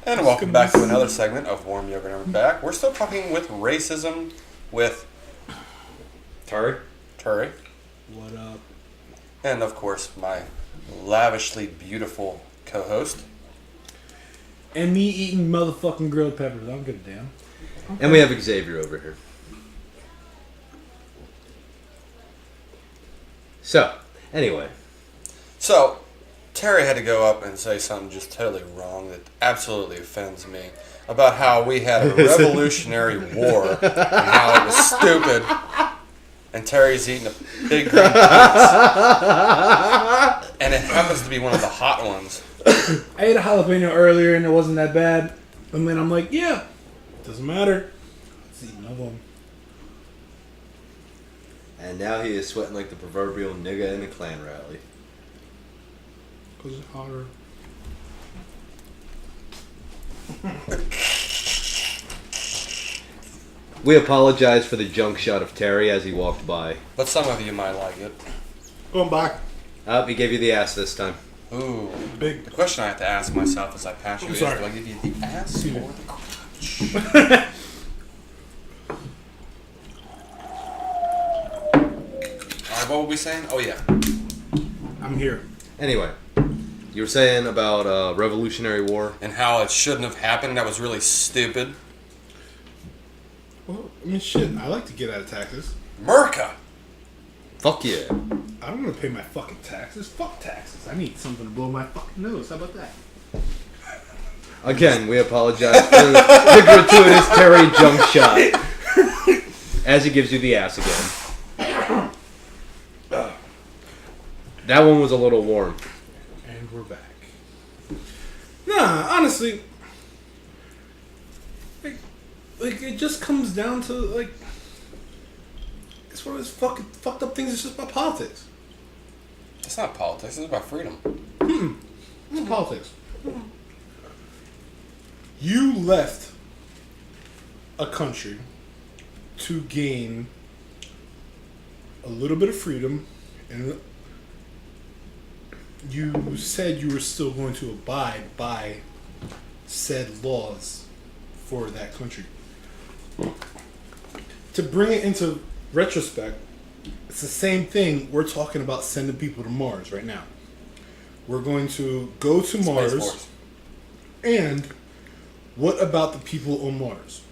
And welcome back to another segment of Warm Yoga Number Back. We're still talking with racism with Turry. What up? And of course my lavishly beautiful co-host. And me eating motherfucking grilled peppers. I don't give a damn. Okay. And we have Xavier over here. So, anyway. So, Terry had to go up and say something just totally wrong that absolutely offends me about how we had a revolutionary war and how it was stupid. And Terry's eating a big green pizza. And it happens to be one of the hot ones. I ate a jalapeno earlier and it wasn't that bad. And then I'm like, yeah, doesn't matter. Let's eat another one. And now he is sweating like the proverbial nigga in a Klan rally. Because it's hotter. We apologize for the junk shot of Terry as he walked by. But some of you might like it. Going back. He gave you the ass this time. Ooh. Big. The question I have to ask myself as I pass you is, do I give you the ass or the crotch? Alright, what were we saying? Oh, yeah. I'm here. Anyway, you were saying about Revolutionary War. And how it shouldn't have happened. That was really stupid. Well, I mean, shit. I like to get out of taxes. Merca! Fuck yeah. I don't want to pay my fucking taxes. Fuck taxes. I need something to blow my fucking nose. How about that? Again, we apologize for the gratuitous Terry junk shot. As he gives you the ass again. That one was a little warm. And we're back. Nah, honestly, like it just comes down to like it's one of those fucking fucked up things. It's just about politics. It's not politics. It's about freedom. It's politics. You left a country to gain a little bit of freedom, and you said you were still going to abide by said laws for that country. To bring it into retrospect, it's the same thing. We're talking about sending people to Mars right now. We're going to go to Mars. Force. And what about the people on Mars?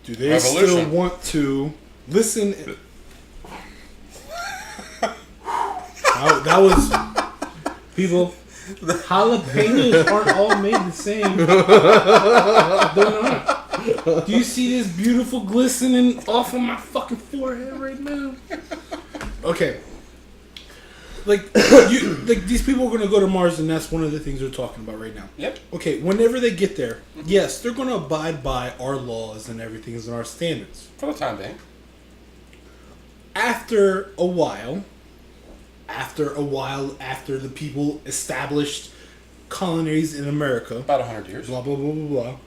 Do they Revolution. still want to listen? That was people. The jalapenos aren't all made the same. They're not. Do you see this beautiful glistening off of my fucking forehead right now? Okay. Like these people are gonna go to Mars, and that's one of the things we're talking about right now. Yep. Okay, whenever they get there, yes, they're gonna abide by our laws and everything and our standards. For the time being. After a while, after the people established colonies in America, About 100 years. blah blah blah blah blah.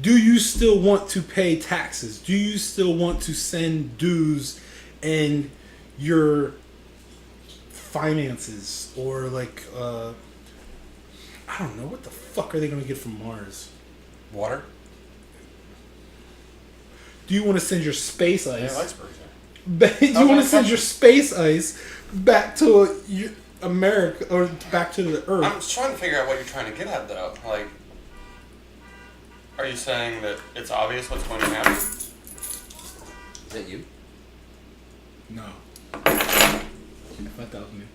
Do you still want to pay taxes? Do you still want to send dues and your finances, or like I don't know, what the fuck are they gonna get from Mars? Water? Do you want to send your space ice? Yeah, icebergs Do you want to send your space ice back to America, or back to the Earth? I'm just trying to figure out what you're trying to get at, though. Like, are you saying that it's obvious what's going to happen? Is that you? No. If that was me.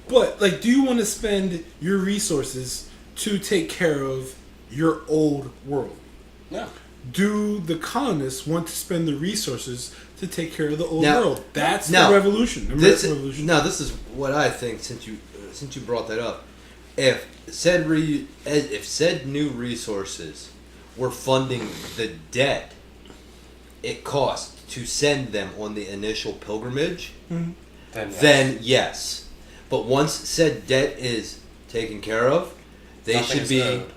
But, like, do you want to spend your resources to take care of your old world? No. Do the colonists want to spend the resources to take care of the old Now, world? That's now, the revolution. The revolution. Now, this is what I think. Since you brought that up, if said new resources were funding the debt it cost to send them on the initial pilgrimage, then yes. But once said debt is taken care of, they Nothing should be. owed.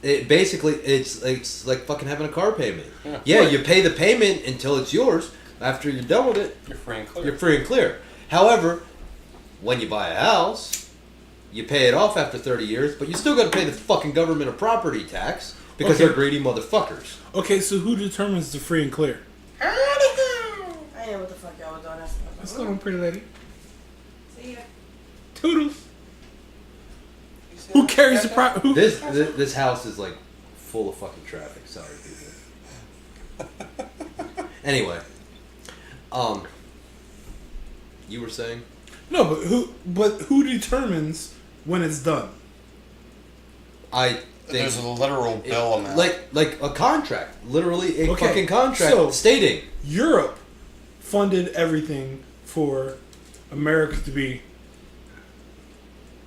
Basically, it's like fucking having a car payment. Yeah. You pay the payment until it's yours. After you're done with it, You're free and clear. you're free and clear. However, when you buy a house, You pay it off after 30 years, but you still got to pay the fucking government a property tax because they're greedy motherfuckers. Okay, so who determines the free and clear? I know what the fuck y'all was doing. What's going on, pretty lady? See ya. Toodles. Who carries the property? This house is like full of fucking traffic. Sorry, people. Anyway, you were saying? No, but who determines when it's done? I think there's a literal bill amount, like a contract, literally a fucking contract stating Europe funded everything for America to be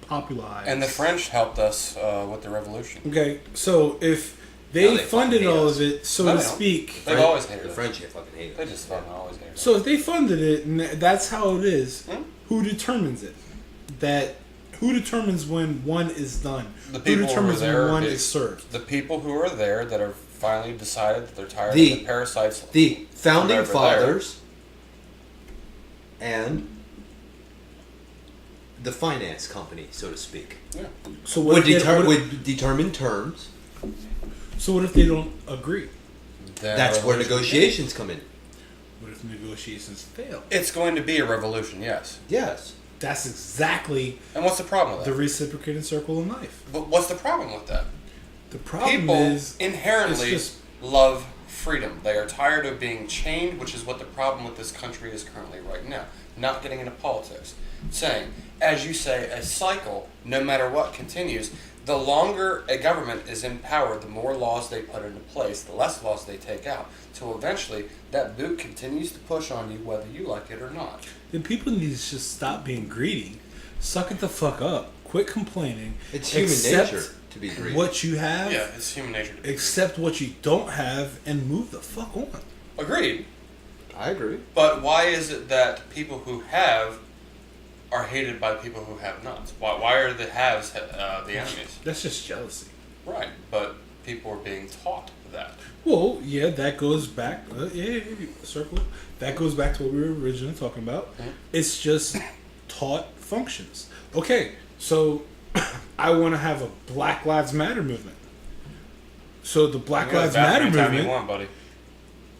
popularized, and the French helped us with the revolution. Okay, so if they funded all of it, so No, to they don't. speak, They've always hated the us. French. Fucking hate They us. just fucking always hated us. so if they funded it, and that's how it is. Who determines it? Who determines when one is done? The Who people determines who are there, when one is served? The people who are there that are finally decided that they're tired of the parasites. The founding over there. fathers and the finance company, so to speak, Yeah. So would determine terms. So what if they don't agree? That's where negotiations come in. What if negotiations fail? It's going to be a revolution, yes. Yes. That's exactly And what's the problem with the that? reciprocating circle of life. But what's the problem with that? The problem People is inherently it's just- love freedom. They are tired of being chained, which is what the problem with this country is currently right now. Not getting into politics. Saying, as you say, a cycle, no matter what, continues. The longer a government is in power, the more laws they put into place, the less laws they take out. So eventually, that boot continues to push on you whether you like it or not. then people need to just stop being greedy, suck it the fuck up, quit complaining. It's human accept nature to be greedy. what you have, Yeah, it's human nature to be accept what you don't have, and move the fuck on. Agreed. I agree. But why is it that people who have are hated by people who have not? Why are the haves the enemies? That's just jealousy. Right, but people are being taught that. Well, yeah, that goes back. Circle. That goes back to what we were originally talking about. Mhm. It's just taught functions. Okay, so I want to have a Black Lives Matter movement. So the Black You can go Lives to the bathroom Matter anytime movement. you want, buddy.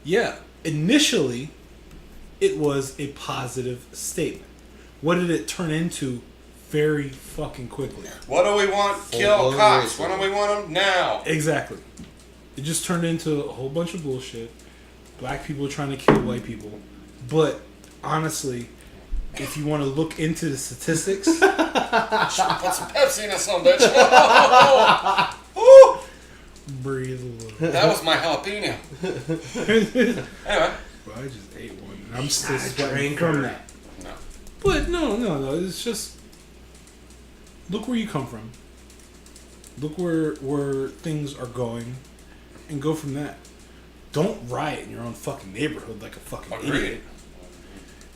Yeah, initially, it was a positive statement. What did it turn into very fucking quickly? What do we want? Kill Full-blown cops. racism. When do we want them? Now. Exactly. It just turned into a whole bunch of bullshit. Black people trying to kill white people. But honestly, if you want to look into the statistics, Put some Pepsi in this son bitch. Woo! breathe a little. That was my jalapeno. Anyway. Bro, I just ate one. And I'm still not a sweating drinker. from that. No. But no. It's just look where you come from. Look where things are going, and go from that. Don't riot in your own fucking neighborhood like a fucking Agreed. idiot.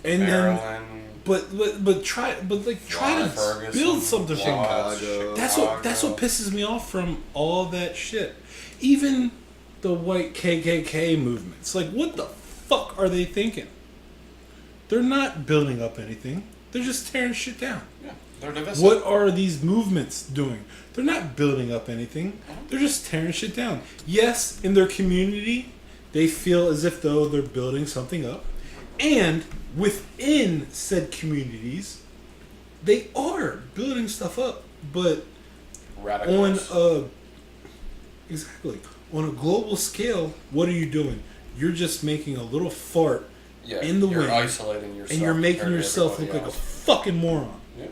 And Maryland. but try to Ferguson, build something from that. Chicago. That's what pisses me off from all that shit. Even the white KKK movements. Like, what the fuck are they thinking? They're not building up anything. They're just tearing shit down. Yeah, they're divisive. What are these movements doing? They're not building up anything. They're just tearing shit down. Yes, in their community, they feel as if though they're building something up. And within said communities, they are building stuff up. But Radicals. on a global scale, what are you doing? You're just making a little fart Yeah, in the you're wind, isolating yourself, and you're making compared to yourself look everybody like a else. fucking moron. Yeah.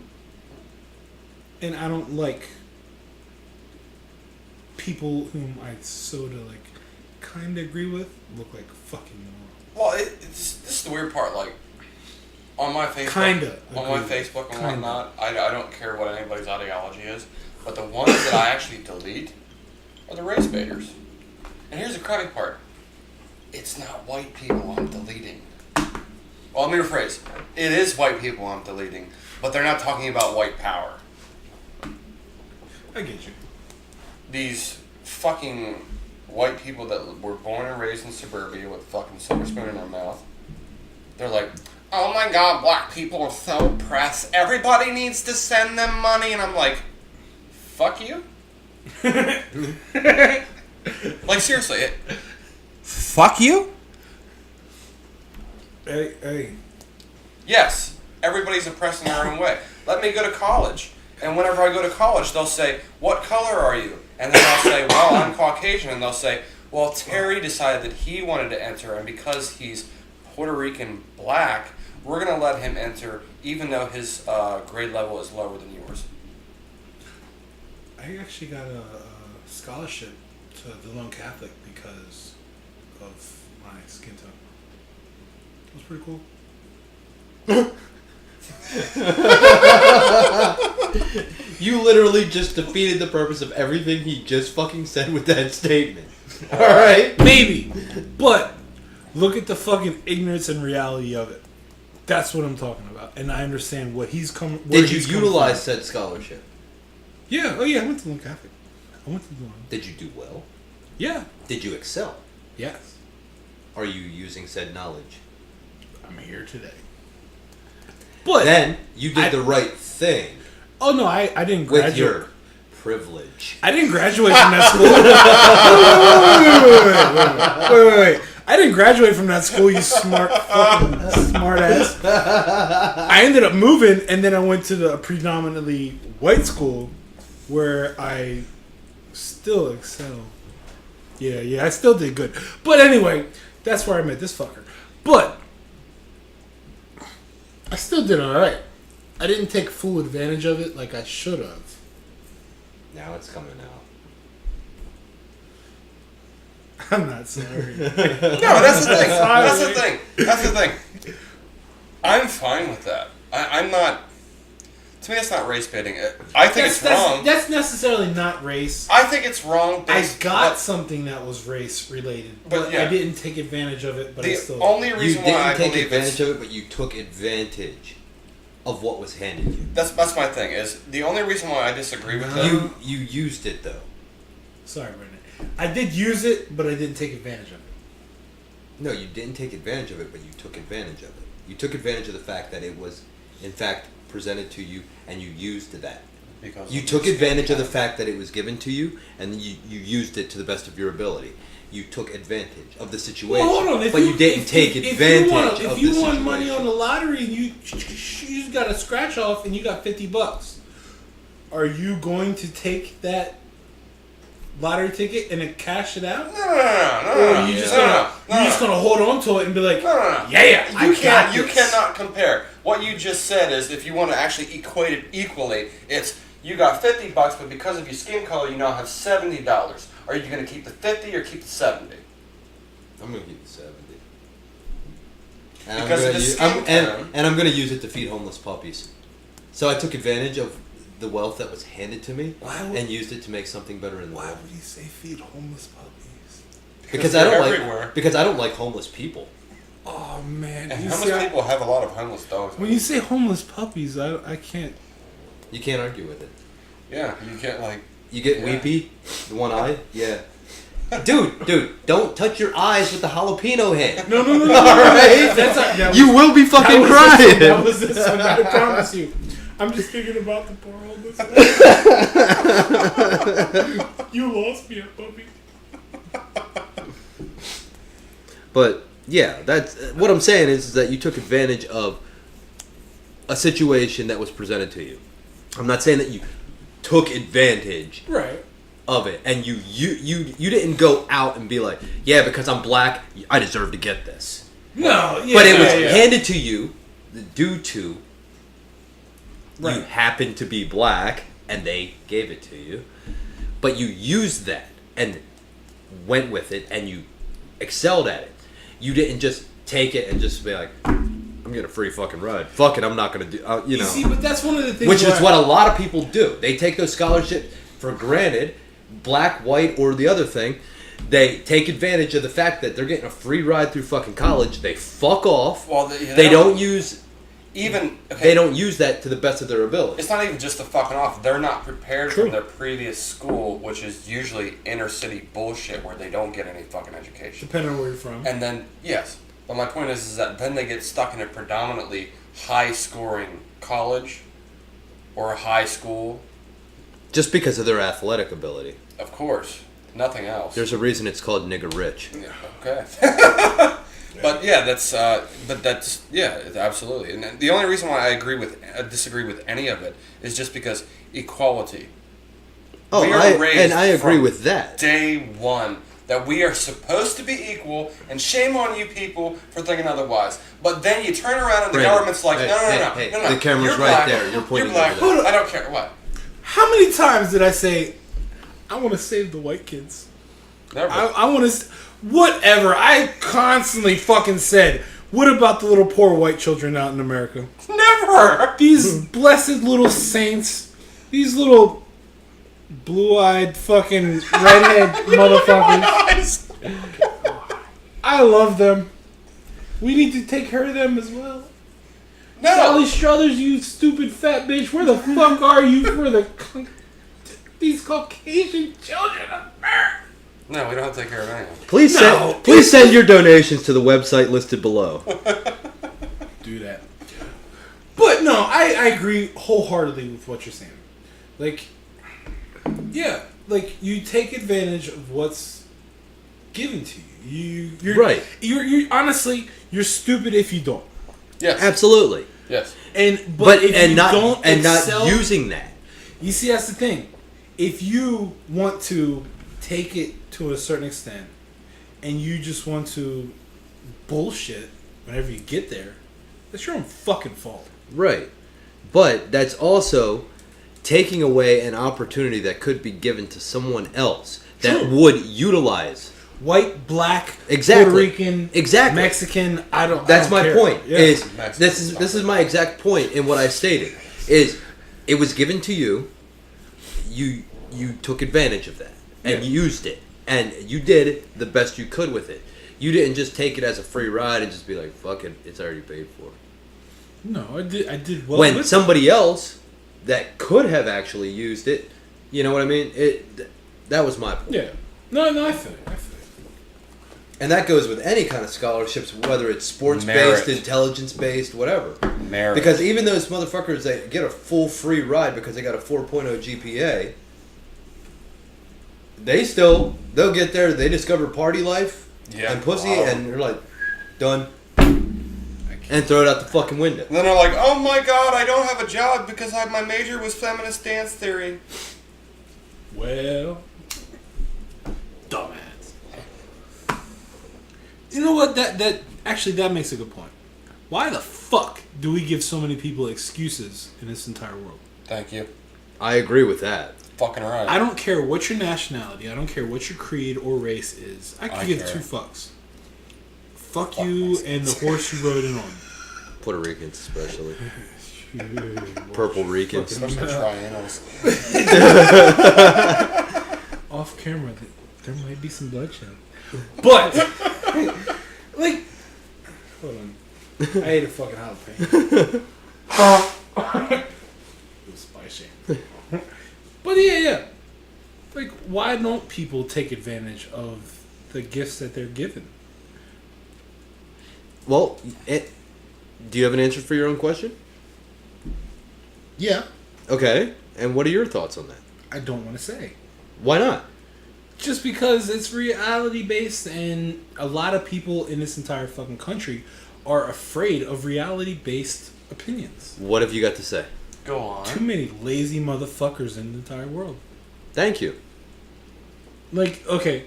And I don't like people whom I sort of like kind of agree with look like fucking morons. Well, this is the weird part. Like on my Facebook, Kinda on my agree. Facebook and Kinda. whatnot, I don't care what anybody's ideology is, but the ones that I actually delete are the race baiters. And here's the crummy part: it's not white people I'm deleting. Well, let me rephrase: it is white people I'm deleting, but they're not talking about white power. I get you. These fucking white people that were born and raised in suburbia with fucking silver spoon in their mouth, they're like, oh my god, black people are so oppressed. Everybody needs to send them money. And I'm like, fuck you. Like, seriously. Fuck you? Hey. Yes, everybody's oppressed in their own way. Let me go to college. And whenever I go to college, they'll say, what color are you? And then I'll say, well, I'm Caucasian. And they'll say, well, Terry decided that he wanted to enter, and because he's Puerto Rican black, we're going to let him enter, even though his grade level is lower than yours. I actually got a scholarship to the Lone Catholic because of my skin tone. It was pretty cool. You literally just defeated the purpose of everything he just fucking said with that statement. Alright? Maybe. But look at the fucking ignorance and reality of it. That's what I'm talking about. And I understand what he's coming from. Did you utilize said scholarship? Yeah. Oh, yeah. I went to Lone Catholic. I went to the Lone. Did you do well? Yeah. Did you excel? Yes. Are you using said knowledge? I'm here today. But Then you did the right thing oh no, I didn't graduate. with your privilege. I didn't graduate from that school. Wait. I didn't graduate from that school, you smart ass. I ended up moving, and then I went to the predominantly white school where I still excel. Yeah, I still did good. But anyway, that's where I met this fucker. But I still did alright. I didn't take full advantage of it like I should have. Now it's coming out. I'm not sorry. No, that's the thing. That's the thing. I'm fine with that. I'm not... To me, that's not race baiting. I think it's wrong. That's necessarily not race. I think it's wrong. I got something that was race related, but yeah. I didn't take advantage of it. But I The still only You reason why I didn't take believe advantage of it, but you took advantage of what was handed you. that's my thing. Is the only reason why I disagree with that. You used it though. sorry, Brendan. I did use it, but I didn't take advantage of it. No, you didn't take advantage of it, but you took advantage of it. You took advantage of the fact that it was, in fact, presented to you, and you used that. Because You took advantage of the fact that it was given to you, and you used it to the best of your ability. You took advantage of the situation, Well, hold on. but you didn't take advantage of the situation. If you won money on the lottery and you just got a scratch off and you got $50, are you going to take that lottery ticket and then cash it out? No. Or are you just gonna hold on to it and be like, yeah, You cannot compare. What you just said is, if you want to actually equate it equally, it's you got $50, but because of your skin color, you now have $70. Are you going to keep the 50 or keep the 70? I'm gonna keep the 70. Because of the skin tone. And I'm gonna use it to feed homeless puppies. So I took advantage of the wealth that was handed to me and used it to make something better in the why world. would you say feed homeless puppies? Because I don't everywhere. because I don't like homeless people. Oh man, And homeless people have a lot of homeless dogs. When you say homeless puppies, I can't. You can't argue with it. Yeah, you get like... You get weepy, the one eye, yeah. Dude, don't touch your eyes with the jalapeno head. No. All right, you will be fucking crying. That was this one. I promise you. I'm just thinking about the poor homeless man. You lost me a puppy. But yeah, that's what I'm saying is that you took advantage of a situation that was presented to you. I'm not saying that you took advantage Right. of it, and you didn't go out and be like, yeah, because I'm black, I deserve to get this. No, yeah, But it was handed to you due to you Right. happened to be black, and they gave it to you. But you used that and went with it, and you excelled at it. You didn't just take it and just be like, I'm getting a free fucking ride. Fuck it, I'm not gonna do. You know. See, but that's one of the things. Which is what a lot of people do. They take those scholarships for granted, black, white, or the other thing. They take advantage of the fact that they're getting a free ride through fucking college. They fuck off. Well, they don't use. Even They don't use that to the best of their ability. It's not even just the fucking off. They're not prepared from their previous school, which is usually inner city bullshit where they don't get any fucking education. Depending on where you're from. And then, yes. But my point is that then they get stuck in a predominantly high-scoring college or a high school. Just because of their athletic ability. Of course. Nothing else. There's a reason it's called nigger rich. Yeah, okay. But yeah, that's absolutely. And the only reason why I disagree with any of it is just because equality. Oh, I agree with that. Day one, that we are supposed to be equal, and shame on you people for thinking otherwise. But then you turn around and the government's like, no. The camera's You're right black, there. You're pointing You're black. over there. I don't care. What? How many times did I say, I want to save the white kids? Never. I want to... Whatever. I constantly fucking said, what about the little poor white children out in America? Never. These blessed little saints. These little blue-eyed fucking redhead motherfuckers. I love them. We need to take care of them as well. No. Sally Struthers, you stupid fat bitch. Where the fuck are you for these Caucasian children of America? No, we don't have to take care of anyone. Please send your donations to the website listed below. Do that. But no, I agree wholeheartedly with what you're saying. Like, yeah, like you take advantage of what's given to you. You're right. You're honestly, you're stupid if you don't. Yes. Absolutely. Yes. But if you don't not using that. You see, that's the thing. If you want to take it to a certain extent, and you just want to bullshit whenever you get there, that's your own fucking fault. Right. But that's also taking away an opportunity that could be given to someone else that would utilize white, black, exactly. Puerto Rican, exactly. Mexican. That's my care. point. Yeah. This is my exact point in what I stated. Is it was given to you. You took advantage of that and used it, and you did the best you could with it. You didn't just take it as a free ride and just be like, "Fuck it, it's already paid for." No, I did well. When somebody else that could have actually used it, you know what I mean? That was my point. Yeah. No, I feel it. And that goes with any kind of scholarships, whether it's sports-based, intelligence-based, whatever. Merit. Because even those motherfuckers that get a full free ride because they got a 4.0 GPA, they'll get there, they discover party life and pussy, and they're like, done. And throw it out the fucking window. And then they're like, oh my god, I don't have a job because my major was feminist dance theory. Well, dumbass. You know what? That makes a good point. Why the fuck do we give so many people excuses in this entire world? Thank you. I agree with that. Fucking right. I don't care what your nationality, I don't care what your creed or race is. I could give two fucks. Fuck you and the horse you rode in on. Puerto Ricans, especially. Purple Ricans. Especially triangles. Off camera, there might be some bloodshed. But, like, hold on. I ate a fucking jalapeno. It was spicy. But yeah. Like, why don't people take advantage of the gifts that they're given? Well, do you have an answer for your own question? Yeah. Okay. And what are your thoughts on that? I don't want to say. Why not? Just because it's reality based, and a lot of people in this entire fucking country are afraid of reality based opinions. What have you got to say? Go on. Too many lazy motherfuckers in the entire world. Thank you. Like, okay,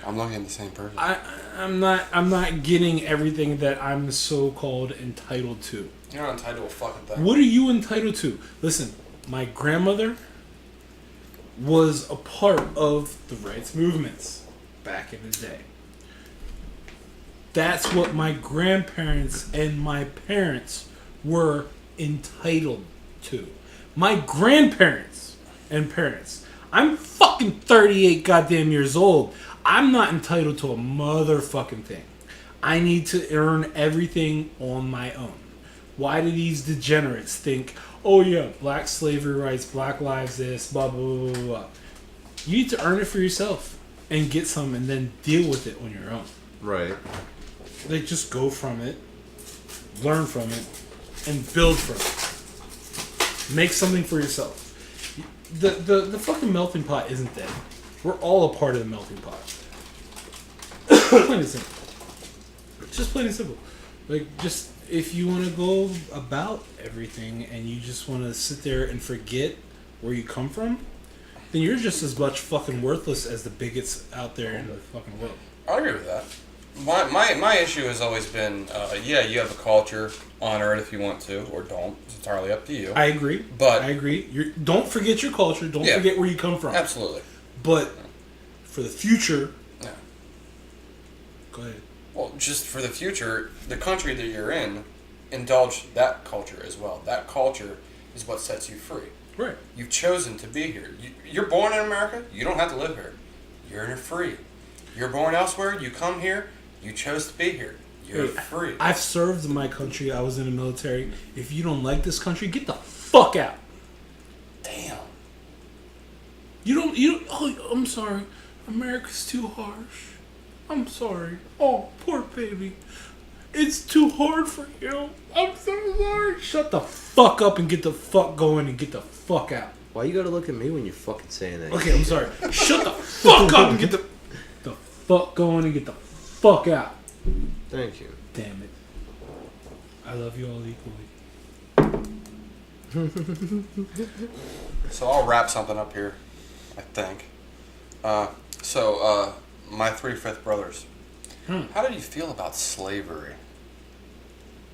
I'm looking at the same person. I'm not getting everything that I'm so called entitled to. You're not entitled to a fucking thing. What are you entitled to? Listen, my grandmother was a part of the rights movements back in the day. That's what my grandparents and my parents were entitled to. My grandparents and parents. I'm fucking 38 goddamn years old. I'm not entitled to a motherfucking thing. I need to earn everything on my own. Why do these degenerates think, oh yeah, black slavery rights, black lives this, blah, blah, blah, blah, blah. You need to earn it for yourself and get some and then deal with it on your own. Right. Like, just go from it, learn from it, and build from it. Make something for yourself. The fucking melting pot isn't dead. We're all a part of the melting pot. Plain and simple. Just plain and simple. Like, just if you want to go about everything and you just want to sit there and forget where you come from, then you're just as much fucking worthless as the bigots out there in the fucking world. I agree with that. My issue has always been, yeah, you have a culture, honor it if you want to, or don't. It's entirely up to you. I agree. But I agree. Don't forget your culture. Don't forget where you come from. Absolutely. But for the future, yeah. Go ahead. Well, just for the future, the country that you're in, indulge that culture as well. That culture is what sets you free. Right. You've chosen to be here. You're born in America. You don't have to live here. You're free. You're born elsewhere. You come here. You chose to be here. You're free. I've served my country. I was in the military. If you don't like this country, get the fuck out. Damn. You don't. Oh, I'm sorry. America's too harsh. I'm sorry. Oh, poor baby. It's too hard for you. I'm so sorry. Shut the fuck up and get the fuck going and get the fuck out. Why you gotta look at me when you're fucking saying that? Okay, I'm sorry. Shut the fuck up and get the fuck going and get the fuck out. Thank you. Damn it. I love you all equally. So I'll wrap something up here, I think. My 3 fifth brothers. How did you feel about slavery?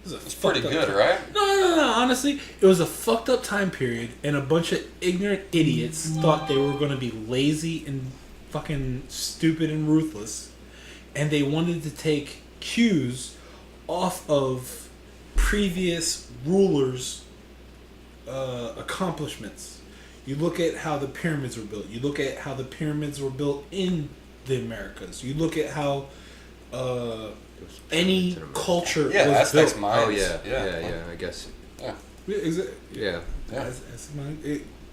It's pretty good, right? No. Honestly, it was a fucked up time period, and a bunch of ignorant idiots thought they were going to be lazy and fucking stupid and ruthless, and they wanted to take cues off of previous rulers' accomplishments. You look at how the pyramids were built. You look at how the pyramids were built in the Americas. You look at how any culture was Aztecs, built. Mayans. Oh yeah. I guess. Yeah. Yeah.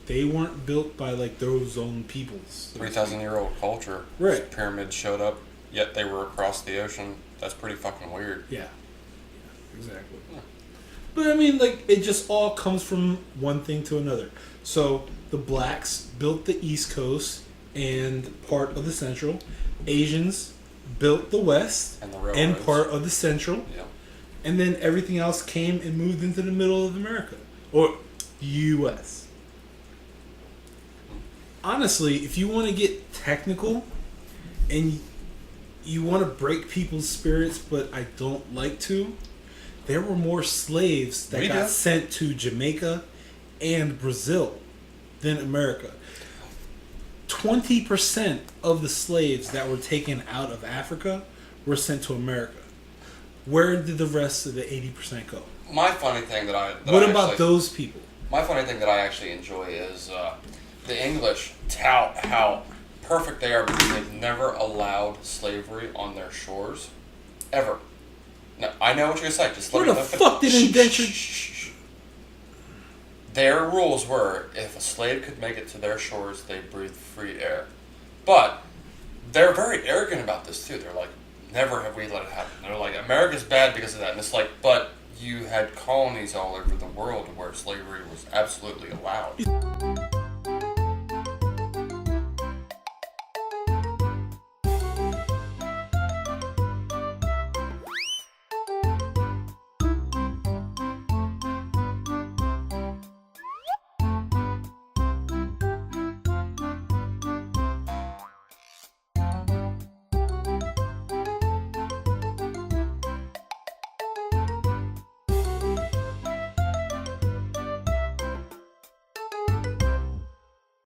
They weren't built by like those own peoples. 3,000-year-old culture. Right. Pyramids showed up, yet they were across the ocean. That's pretty fucking weird. Yeah. Exactly. Yeah. But I mean, like, it just all comes from one thing to another. So the blacks built the East Coast and part of the Central. Asians built the West and part of the Central. Yeah. And then everything else came and moved into the middle of America. Or U.S. Honestly, if you want to get technical and you want to break people's spirits, but I don't like to, there were more slaves that got sent to Jamaica and Brazil than America. 20% of the slaves that were taken out of Africa were sent to America. Where did the rest of the 80% go? My funny thing that what about those people? My funny thing that I actually enjoy is the English tout how perfect they are because they've never allowed slavery on their shores. Ever. No, I know what you're going to say. Just Where the fuck did indentured... Their rules were, if a slave could make it to their shores, they breathed free air. But they're very arrogant about this, too. They're like, never have we let it happen. They're like, America's bad because of that. And it's like, but you had colonies all over the world where slavery was absolutely allowed.